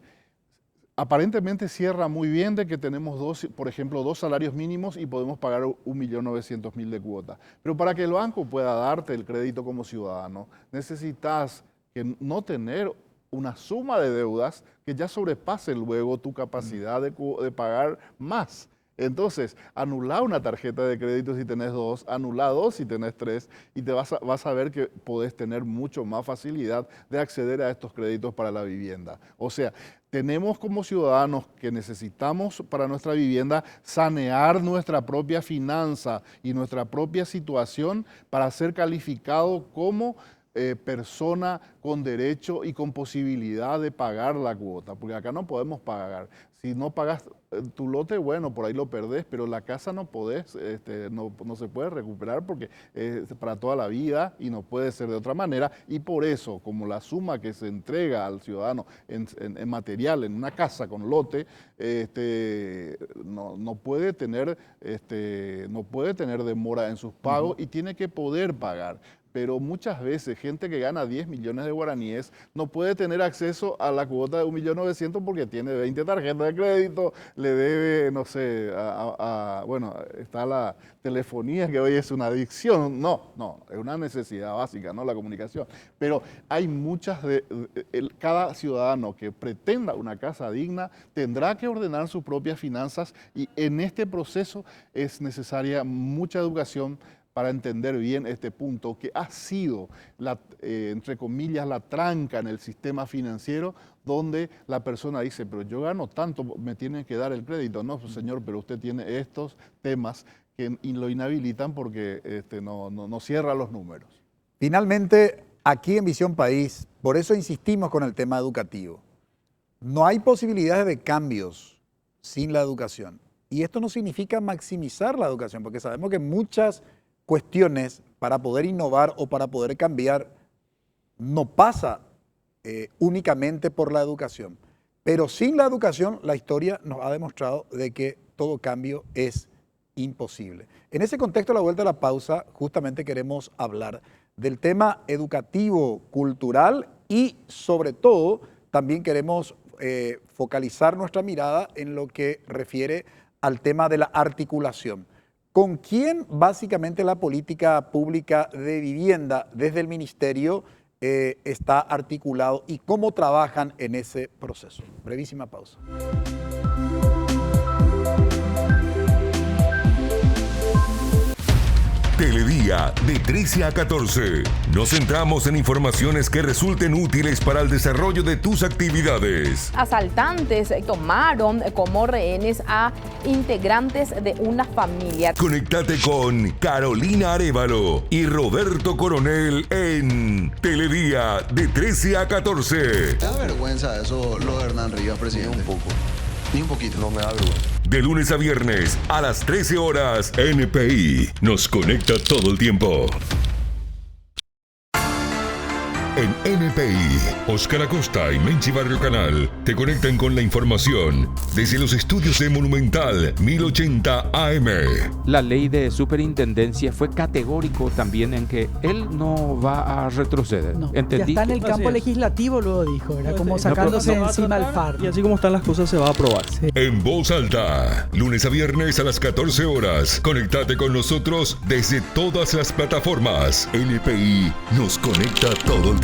aparentemente cierra muy bien de que tenemos por ejemplo, 2 salarios mínimos y podemos pagar 1.900.000 de cuota. Pero para que el banco pueda darte el crédito como ciudadano, necesitas no tener una suma de deudas que ya sobrepase luego tu capacidad de pagar más. Entonces, anula una tarjeta de crédito si tenés 2, anula 2 si tenés 3 y vas a ver que podés tener mucho más facilidad de acceder a estos créditos para la vivienda. O sea, tenemos como ciudadanos que necesitamos para nuestra vivienda sanear nuestra propia finanza y nuestra propia situación para ser calificado como persona con derecho y con posibilidad de pagar la cuota, porque acá no podemos pagar. Si no pagas tu lote, bueno, por ahí lo perdés, pero la casa no podés, no se puede recuperar porque es para toda la vida y no puede ser de otra manera. Y por eso, como la suma que se entrega al ciudadano en material, en una casa con lote, no puede tener demora en sus pagos y tiene que poder pagar. Pero muchas veces gente que gana 10 millones de guaraníes no puede tener acceso a la cuota de 1.900.000 porque tiene 20 tarjetas de crédito, le debe, no sé, bueno, está la telefonía que hoy es una adicción. No, es una necesidad básica, ¿no? La comunicación. Pero hay cada ciudadano que pretenda una casa digna tendrá que ordenar sus propias finanzas y en este proceso es necesaria mucha educación para entender bien este punto, que ha sido, entre comillas, la tranca en el sistema financiero, donde la persona dice, pero yo gano tanto, me tienen que dar el crédito. No, señor, pero usted tiene estos temas que lo inhabilitan porque no cierra los números. Finalmente, aquí en Visión País, por eso insistimos con el tema educativo. No hay posibilidades de cambios sin la educación. Y esto no significa maximizar la educación, porque sabemos que muchas cuestiones para poder innovar o para poder cambiar no pasa únicamente por la educación. Pero sin la educación, la historia nos ha demostrado de que todo cambio es imposible. En ese contexto, a la vuelta de la pausa, justamente queremos hablar del tema educativo, cultural y sobre todo también queremos focalizar nuestra mirada en lo que refiere al tema de la articulación. ¿Con quién básicamente la política pública de vivienda desde el ministerio está articulado y cómo trabajan en ese proceso? Brevísima pausa. Teledía de 13 a 14. Nos centramos en informaciones que resulten útiles para el desarrollo de tus actividades. Asaltantes tomaron como rehenes a integrantes de una familia. Conéctate con Carolina Arévalo y Roberto Coronel en Teledía de 13 a 14. ¿Te da vergüenza eso, lo de Hernán Rivas, presidente? Un poco. Ni un poquito. No me da vergüenza. De lunes a viernes a las 13 horas, NPI nos conecta todo el tiempo. En NPI, Óscar Acosta y Menchi Barrio Canal te conectan con la información desde los estudios de Monumental 1080 AM. La ley de superintendencia fue categórico también en que él no va a retroceder. No, ya está en el campo legislativo, luego dijo, era como sacándose encima al FAR. Y así como están las cosas se va a aprobar. Sí. En Voz Alta, lunes a viernes a las 14 horas. Conéctate con nosotros desde todas las plataformas. NPI nos conecta todo el tiempo.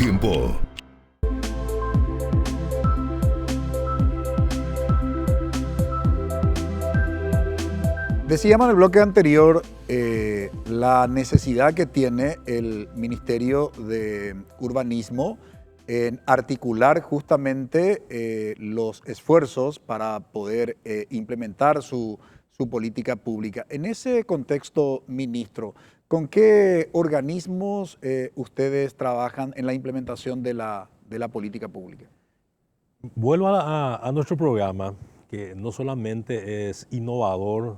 Decíamos en el bloque anterior la necesidad que tiene el Ministerio de Urbanismo en articular justamente los esfuerzos para poder implementar su política pública. En ese contexto, ministro, ¿con qué organismos ustedes trabajan en la implementación de la política pública? Vuelvo a nuestro programa, que no solamente es innovador,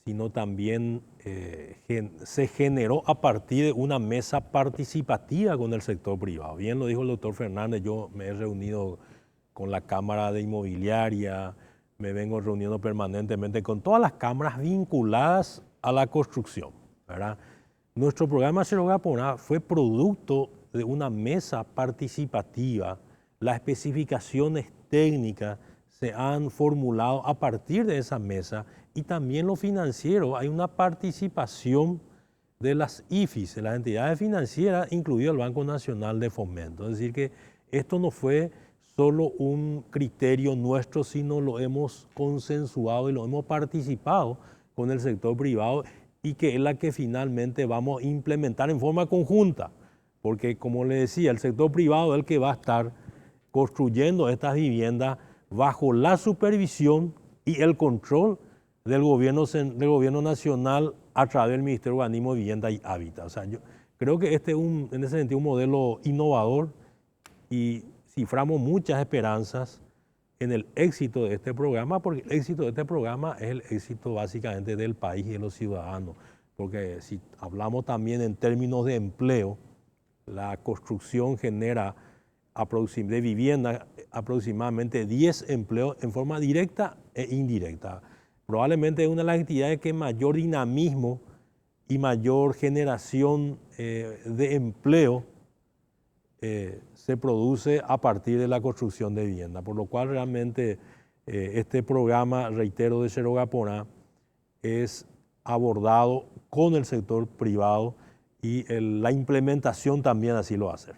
sino también se generó a partir de una mesa participativa con el sector privado. Bien lo dijo el doctor Fernández, yo me he reunido con la Cámara de Inmobiliaria, me vengo reuniendo permanentemente con todas las cámaras vinculadas a la construcción, ¿verdad? Nuestro programa Xerogaponá fue producto de una mesa participativa. Las especificaciones técnicas se han formulado a partir de esa mesa y también lo financiero. Hay una participación de las IFIs, de las entidades financieras, incluido el Banco Nacional de Fomento. Es decir, que esto no fue solo un criterio nuestro, sino lo hemos consensuado y lo hemos participado con el sector privado y que es la que finalmente vamos a implementar en forma conjunta. Porque, como le decía, el sector privado es el que va a estar construyendo estas viviendas bajo la supervisión y el control del gobierno nacional a través del Ministerio de Urbanismo, Vivienda y Hábitat. O sea, yo creo que este es en ese sentido un modelo innovador y ciframos muchas esperanzas en el éxito de este programa, porque el éxito de este programa es el éxito básicamente del país y de los ciudadanos. Porque si hablamos también en términos de empleo, la construcción genera de vivienda aproximadamente 10 empleos en forma directa e indirecta. Probablemente es una de las actividades que mayor dinamismo y mayor generación de empleo se produce a partir de la construcción de vivienda. Por lo cual realmente este programa, reitero, de Xerogaponá es abordado con el sector privado y la implementación también así lo va a hacer.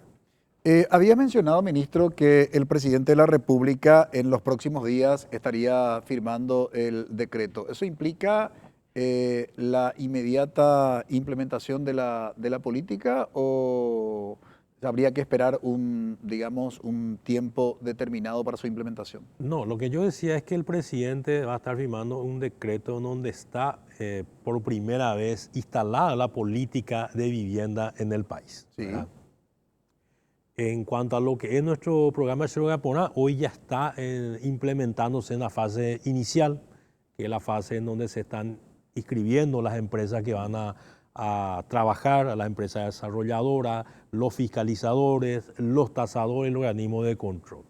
Había mencionado, ministro, que el presidente de la República en los próximos días estaría firmando el decreto. ¿Eso implica la inmediata implementación de la política o habría que esperar un tiempo determinado para su implementación? No, lo que yo decía es que el presidente va a estar firmando un decreto donde está por primera vez instalada la política de vivienda en el país. Sí. En cuanto a lo que es nuestro programa de Cero Gaponá, hoy ya está implementándose en la fase inicial, que es la fase en donde se están inscribiendo las empresas que van a trabajar, las empresas desarrolladoras, los fiscalizadores, los tasadores, los organismos de control.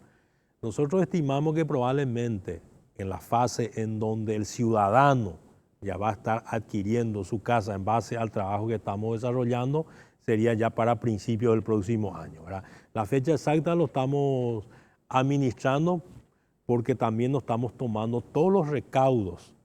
Nosotros estimamos que probablemente en la fase en donde el ciudadano ya va a estar adquiriendo su casa en base al trabajo que estamos desarrollando, sería ya para principios del próximo año, ¿verdad? La fecha exacta lo estamos administrando porque también nos estamos tomando todos los recaudos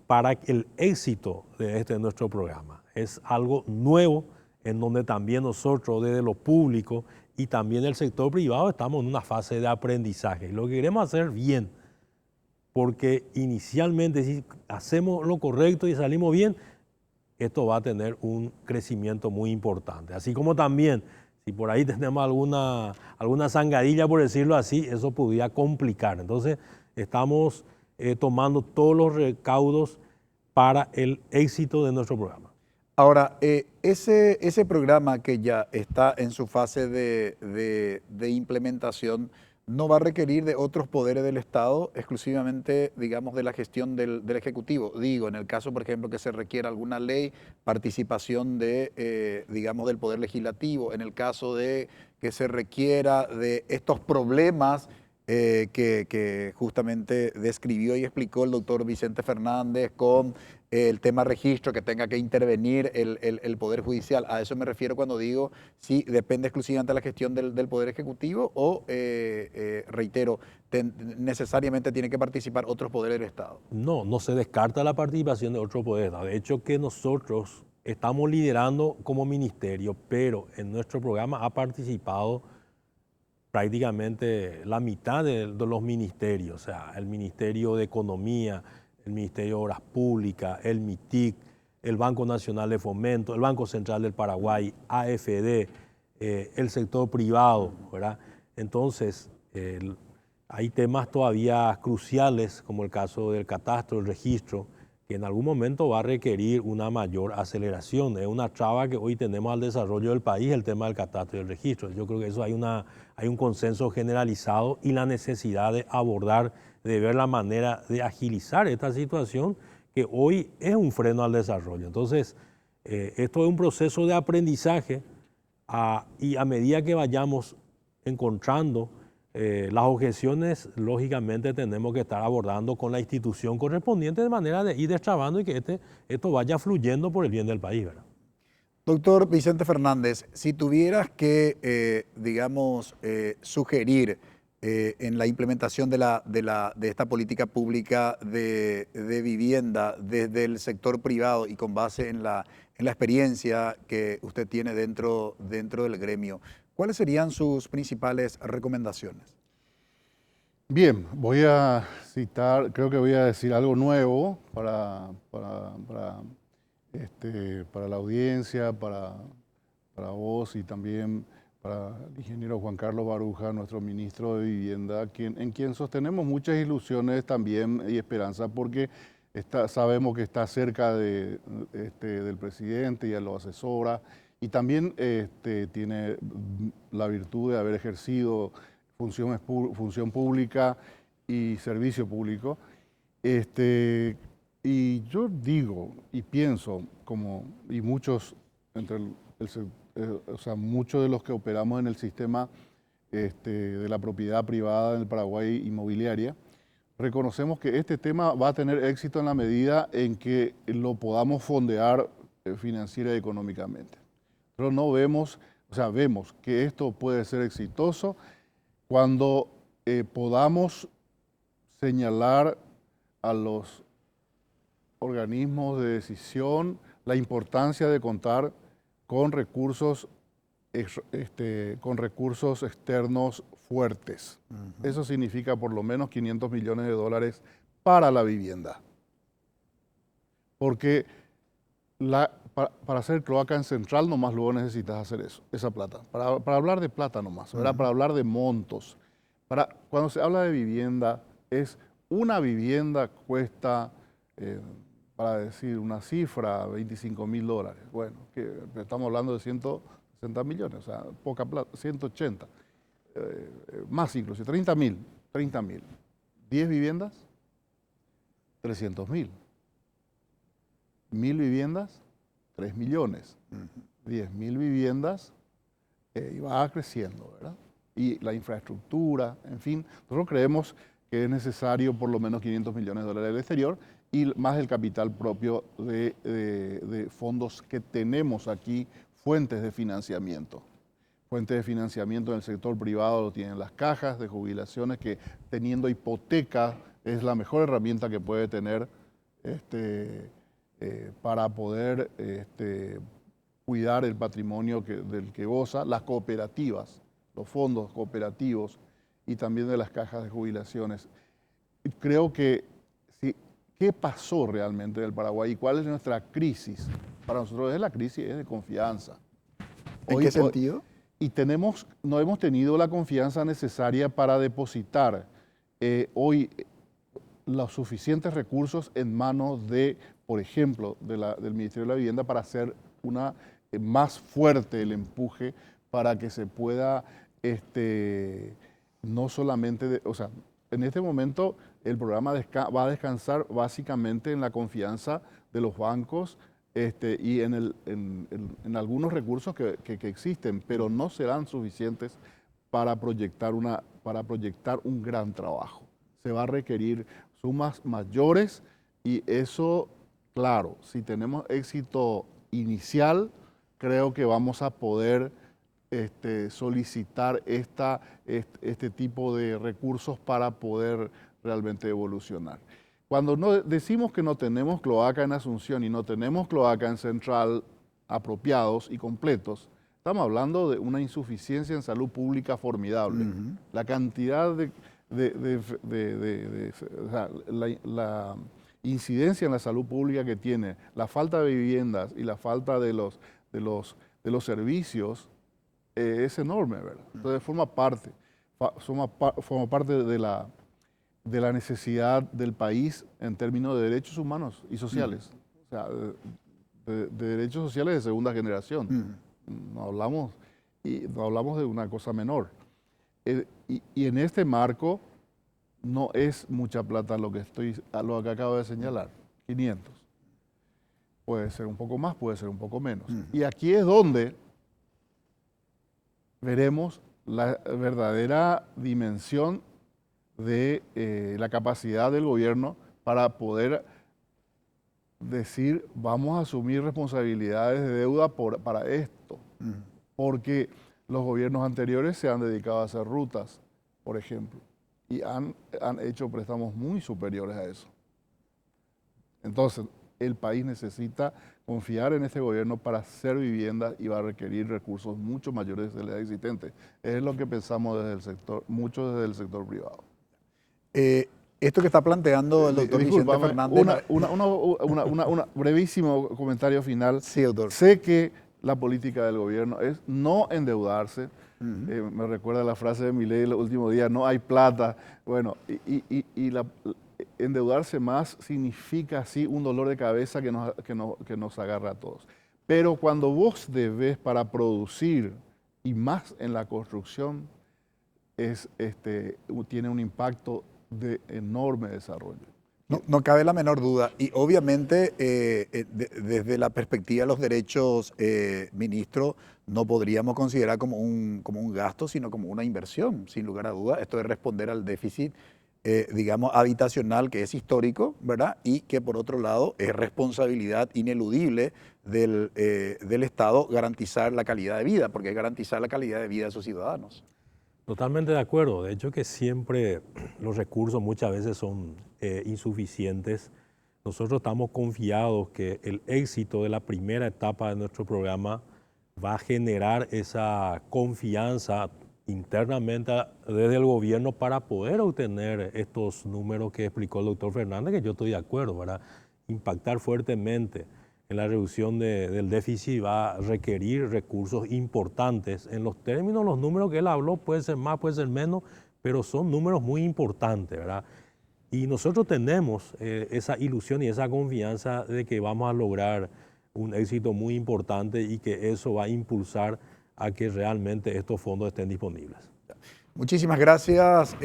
para el éxito de nuestro programa. Es algo nuevo en donde también nosotros desde lo público y también el sector privado estamos en una fase de aprendizaje. Lo que queremos hacer bien, porque inicialmente si hacemos lo correcto y salimos bien, esto va a tener un crecimiento muy importante. Así como también, si por ahí tenemos alguna zangadilla, por decirlo así, eso podría complicar. Entonces, estamos tomando todos los recaudos para el éxito de nuestro programa. Ahora, ese programa que ya está en su fase de implementación, ¿no va a requerir de otros poderes del Estado, exclusivamente, digamos, de la gestión del Ejecutivo? Digo, en el caso, por ejemplo, que se requiera alguna ley, participación digamos, del Poder Legislativo, en el caso de que se requiera de estos problemas que justamente describió y explicó el doctor Vicente Fernández con el tema registro, que tenga que intervenir el Poder Judicial. A eso me refiero cuando digo si depende exclusivamente de la gestión del Poder Ejecutivo o, reitero, necesariamente tiene que participar otros poderes del Estado. No, no se descarta la participación de otros poderes del Estado. De hecho, que nosotros estamos liderando como ministerio, pero en nuestro programa ha participado prácticamente la mitad de los ministerios, o sea, el Ministerio de Economía, el Ministerio de Obras Públicas, el MITIC, el Banco Nacional de Fomento, el Banco Central del Paraguay, AFD, el sector privado, ¿verdad? Entonces, hay temas todavía cruciales, como el caso del catastro, el registro, que en algún momento va a requerir una mayor aceleración. Es una traba que hoy tenemos al desarrollo del país, el tema del catastro y el registro. Yo creo que eso hay un consenso generalizado y la necesidad de abordar, de ver la manera de agilizar esta situación que hoy es un freno al desarrollo. Entonces, esto es un proceso de aprendizaje y a medida que vayamos encontrando las objeciones, lógicamente tenemos que estar abordando con la institución correspondiente de manera de ir destrabando y que esto vaya fluyendo por el bien del país, ¿verdad? Doctor Vicente Fernández, si tuvieras que, digamos, sugerir en la implementación de esta política pública de vivienda desde el sector privado y con base en la experiencia que usted tiene dentro del gremio, ¿cuáles serían sus principales recomendaciones? Bien, voy a citar, creo que voy a decir algo nuevo para la audiencia, para vos y también para el ingeniero Juan Carlos Baruja, nuestro ministro de Vivienda, en quien sostenemos muchas ilusiones también y esperanza, porque sabemos que está cerca del presidente, ya lo asesora, y también tiene la virtud de haber ejercido función pública y servicio público. Y yo digo y pienso, y muchos muchos de los que operamos en el sistema de la propiedad privada en el Paraguay inmobiliaria, reconocemos que este tema va a tener éxito en la medida en que lo podamos fondear financiera y económicamente. Pero no vemos, vemos que esto puede ser exitoso cuando podamos señalar a los organismos de decisión la importancia de contar con recursos externos fuertes. Eso significa por lo menos $500 millones para la vivienda. Porque para hacer cloaca en Central nomás luego necesitas hacer eso, esa plata. Para hablar de plata nomás, ¿verdad? Para hablar de montos. Cuando se habla de vivienda, una vivienda cuesta, para decir una cifra, $25.000. Bueno, que estamos hablando de 160 millones, o sea, poca plata, 180. Más incluso, 30.000. 10 viviendas, 300.000. 1.000 viviendas, 3 millones. 10.000 viviendas, va creciendo, ¿verdad? Y la infraestructura, en fin, nosotros creemos que es necesario por lo menos $500 millones del exterior y más el capital propio de fondos que tenemos aquí, fuentes de financiamiento. Fuentes de financiamiento en el sector privado lo tienen las cajas de jubilaciones, que teniendo hipoteca es la mejor herramienta que puede tener para poder cuidar el patrimonio del que goza. Las cooperativas, los fondos cooperativos y también de las cajas de jubilaciones. Creo que ¿qué pasó realmente del Paraguay y cuál es nuestra crisis? Para nosotros la crisis es de confianza. ¿En qué sentido? Y no hemos tenido la confianza necesaria para depositar hoy los suficientes recursos en manos de, por ejemplo, del Ministerio de la Vivienda para hacer más fuerte el empuje para que se pueda, no solamente, en este momento el programa va a descansar básicamente en la confianza de los bancos y en algunos recursos que existen, pero no serán suficientes para proyectar un gran trabajo. Se va a requerir sumas mayores y eso, claro, si tenemos éxito inicial, creo que vamos a poder solicitar este tipo de recursos para poder realmente evolucionar. Cuando decimos que no tenemos cloaca en Asunción y no tenemos cloaca en Central apropiados y completos, estamos hablando de una insuficiencia en salud pública formidable. La cantidad la incidencia en la salud pública que tiene, la falta de viviendas y la falta de los servicios es enorme, ¿verdad? Entonces forma parte de la necesidad del país en términos de derechos humanos y sociales, o sea, de derechos sociales de segunda generación. No hablamos de una cosa menor. Y en este marco no es mucha plata lo que acabo de señalar, 500. Puede ser un poco más, puede ser un poco menos. Y aquí es donde veremos la verdadera dimensión de la capacidad del gobierno para poder decir, vamos a asumir responsabilidades de deuda para esto. Porque los gobiernos anteriores se han dedicado a hacer rutas, por ejemplo, y han hecho préstamos muy superiores a eso. Entonces, el país necesita confiar en este gobierno para hacer viviendas y va a requerir recursos mucho mayores de la existente. Es lo que pensamos mucho desde el sector privado. Esto que está planteando el doctor Vicente Fernández... Un brevísimo comentario final. Sí, doctor. Sé que la política del gobierno es no endeudarse. Me recuerda la frase de Milei el último día, no hay plata. Bueno, endeudarse más significa sí un dolor de cabeza que nos agarra a todos. Pero cuando vos debes para producir, y más en la construcción, tiene un impacto de enorme desarrollo. No cabe la menor duda. Y obviamente, desde la perspectiva de los derechos, ministro, no podríamos considerar como un gasto, sino como una inversión, sin lugar a duda. Esto es responder al déficit, digamos, habitacional, que es histórico, ¿verdad? Y que, por otro lado, es responsabilidad ineludible del Estado garantizar la calidad de vida, porque es garantizar la calidad de vida de sus ciudadanos. Totalmente de acuerdo. De hecho, que siempre los recursos muchas veces son insuficientes. Nosotros estamos confiados que el éxito de la primera etapa de nuestro programa va a generar esa confianza internamente desde el gobierno para poder obtener estos números que explicó el doctor Fernández, que yo estoy de acuerdo, ¿verdad? Impactar fuertemente en la reducción del déficit va a requerir recursos importantes. En los términos, los números que él habló, puede ser más, puede ser menos, pero son números muy importantes, ¿verdad? Y nosotros tenemos esa ilusión y esa confianza de que vamos a lograr un éxito muy importante y que eso va a impulsar a que realmente estos fondos estén disponibles. Muchísimas gracias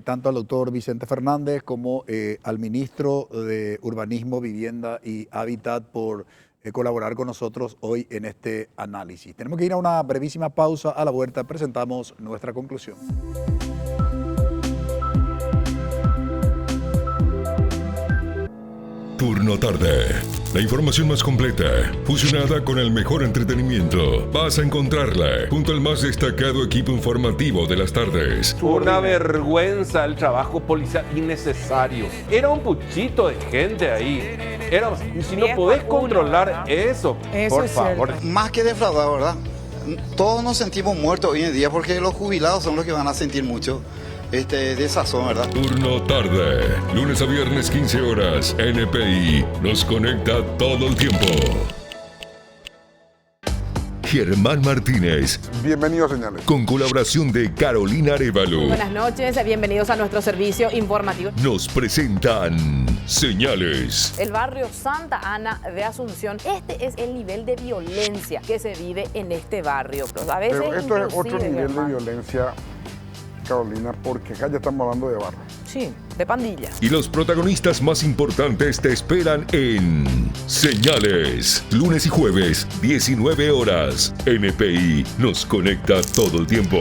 tanto al doctor Vicente Fernández como al ministro de Urbanismo, Vivienda y Hábitat por colaborar con nosotros hoy en este análisis. Tenemos que ir a una brevísima pausa. A la vuelta presentamos nuestra conclusión. Turno tarde. La información más completa, fusionada con el mejor entretenimiento. Vas a encontrarla junto al más destacado equipo informativo de las tardes. Una vergüenza el trabajo policial innecesario. Era un puchito de gente ahí. Y si no podés controlar eso por favor. Más que defraudado, ¿verdad? Todos nos sentimos muertos hoy en día porque los jubilados son los que van a sentir mucho desazón, ¿verdad? Turno tarde, lunes a viernes 15 horas, NPI nos conecta todo el tiempo. Germán Martínez. Bienvenidos, señales. Con colaboración de Carolina Arévalo. Buenas noches, bienvenidos a nuestro servicio informativo. Nos presentan Señales. El barrio Santa Ana de Asunción. Este es el nivel de violencia que se vive en este barrio. A veces pero esto es otro nivel Germán, de violencia, Carolina, porque acá ya estamos hablando de barrio. Sí, de pandillas. Y los protagonistas más importantes te esperan en Señales. Lunes y jueves, 19 horas. NPI nos conecta todo el tiempo.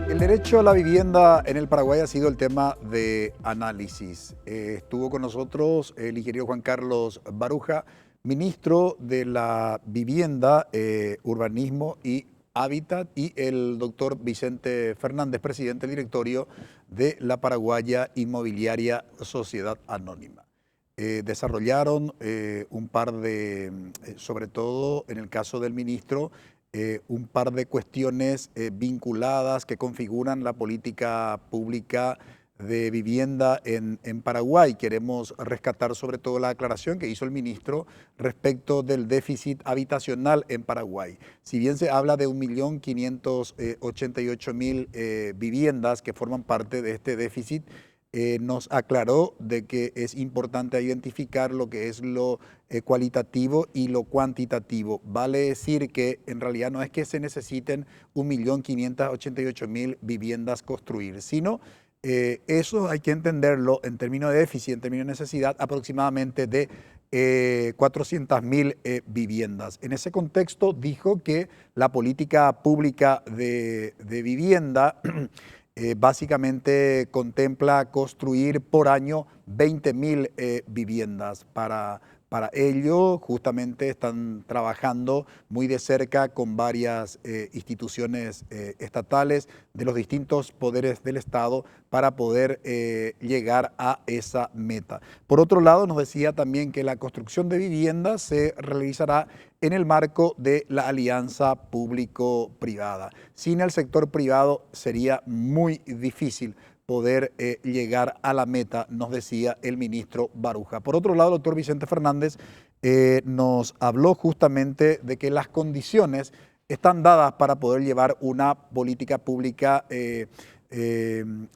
El derecho a la vivienda en el Paraguay ha sido el tema de análisis. Estuvo con nosotros el ingeniero Juan Carlos Baruja, ministro de la Vivienda, Urbanismo y Hábitat, y el doctor Vicente Fernández, presidente del directorio de la Paraguaya Inmobiliaria Sociedad Anónima. Desarrollaron un par de, sobre todo en el caso del ministro, un par de cuestiones vinculadas que configuran la política pública de vivienda en Paraguay. Queremos rescatar sobre todo la aclaración que hizo el ministro respecto del déficit habitacional en Paraguay. Si bien se habla de 1.588.000 viviendas que forman parte de este déficit, nos aclaró de que es importante identificar lo que es lo cualitativo y lo cuantitativo. Vale decir que en realidad no es que se necesiten 1.588.000 viviendas construir, sino eso hay que entenderlo en términos de déficit, en términos de necesidad, aproximadamente de 400.000 viviendas. En ese contexto dijo que la política pública de vivienda básicamente contempla construir por año 20.000 viviendas. Para ello, justamente están trabajando muy de cerca con varias instituciones estatales de los distintos poderes del Estado para poder llegar a esa meta. Por otro lado, nos decía también que la construcción de viviendas se realizará en el marco de la alianza público-privada. Sin el sector privado sería muy difícil poder llegar a la meta, nos decía el ministro Baruja. Por otro lado, el doctor Vicente Fernández nos habló justamente de que las condiciones están dadas para poder llevar una política pública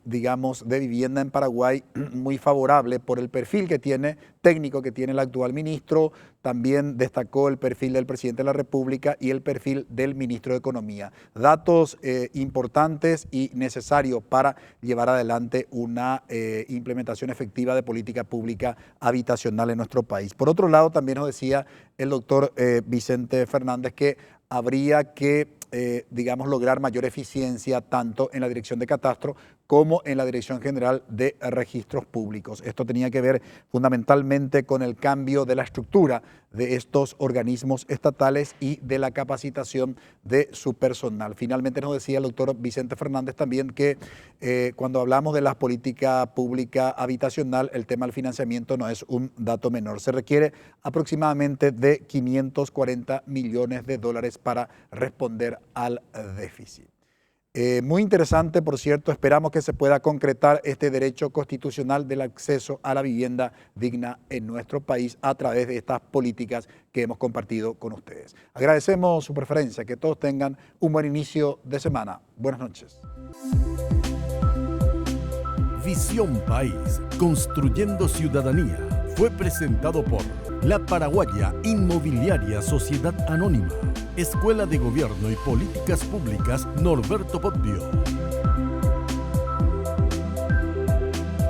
digamos, de vivienda en Paraguay muy favorable por el perfil que tiene, técnico que tiene el actual ministro. También destacó el perfil del presidente de la República y el perfil del ministro de Economía. Datos importantes y necesarios para llevar adelante una implementación efectiva de política pública habitacional en nuestro país. Por otro lado, también nos decía el doctor Vicente Fernández que habría que digamos, lograr mayor eficiencia tanto en la Dirección de Catastro como en la Dirección General de Registros Públicos. Esto tenía que ver fundamentalmente con el cambio de la estructura de estos organismos estatales y de la capacitación de su personal. Finalmente nos decía el doctor Vicente Fernández también que cuando hablamos de la política pública habitacional, el tema del financiamiento no es un dato menor. Se requiere aproximadamente de 540 millones de dólares para responder al déficit. Muy interesante, por cierto, esperamos que se pueda concretar este derecho constitucional del acceso a la vivienda digna en nuestro país a través de estas políticas que hemos compartido con ustedes. Agradecemos su preferencia, que todos tengan un buen inicio de semana. Buenas noches. Visión País, construyendo ciudadanía, fue presentado por La Paraguaya Inmobiliaria Sociedad Anónima, Escuela de Gobierno y Políticas Públicas Norberto Bobbio.